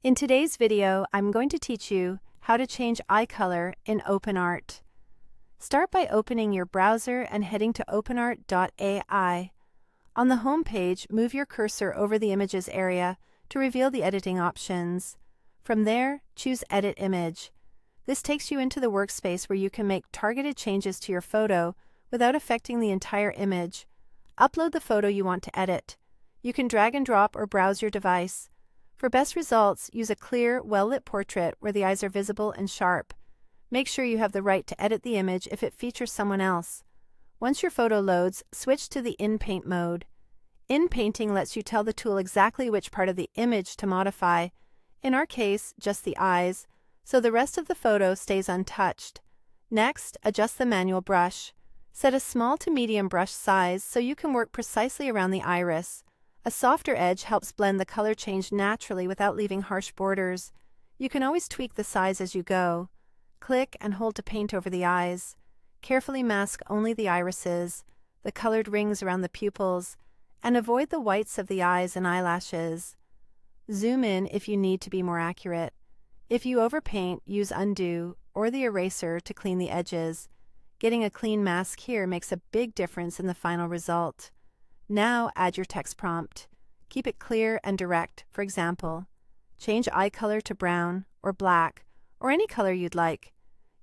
In today's video, I'm going to teach you how to change eye color in OpenArt. Start by opening your browser and heading to openart.ai. On the home page, move your cursor over the Images area to reveal the editing options. From there, choose Edit Image. This takes you into the workspace where you can make targeted changes to your photo without affecting the entire image. Upload the photo you want to edit. You can drag and drop or browse your device. For best results, use a clear, well-lit portrait where the eyes are visible and sharp. Make sure you have the right to edit the image if it features someone else. Once your photo loads, switch to the InPaint mode. InPainting lets you tell the tool exactly which part of the image to modify, in our case, just the eyes, so the rest of the photo stays untouched. Next, adjust the manual brush. Set a small to medium brush size so you can work precisely around the iris. A softer edge helps blend the color change naturally without leaving harsh borders. You can always tweak the size as you go. Click and hold to paint over the eyes. Carefully mask only the irises, the colored rings around the pupils, and avoid the whites of the eyes and eyelashes. Zoom in if you need to be more accurate. If you overpaint, use undo or the eraser to clean the edges. Getting a clean mask here makes a big difference in the final result. Now add your text prompt. Keep it clear and direct. For example, change eye color to brown or black or any color you'd like.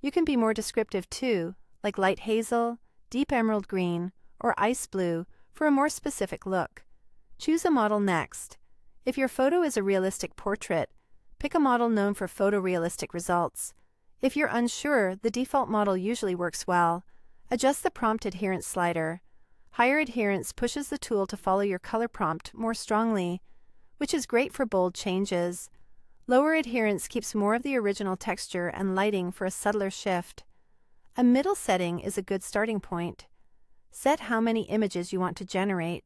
You can be more descriptive too, like light hazel, deep emerald green, or ice blue for a more specific look. Choose a model next. If your photo is a realistic portrait, pick a model known for photorealistic results. If you're unsure, the default model usually works well. Adjust the prompt adherence slider. Higher adherence pushes the tool to follow your color prompt more strongly, which is great for bold changes. Lower adherence keeps more of the original texture and lighting for a subtler shift. A middle setting is a good starting point. Set how many images you want to generate.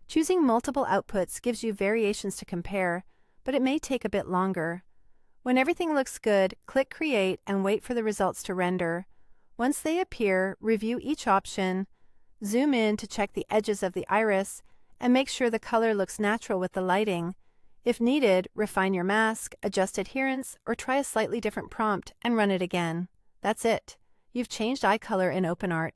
Choosing multiple outputs gives you variations to compare, but it may take a bit longer. When everything looks good, click Create and wait for the results to render. Once they appear, review each option. Zoom in to check the edges of the iris and make sure the color looks natural with the lighting. If needed, refine your mask, adjust adherence, or try a slightly different prompt and run it again. That's it. You've changed eye color in OpenArt.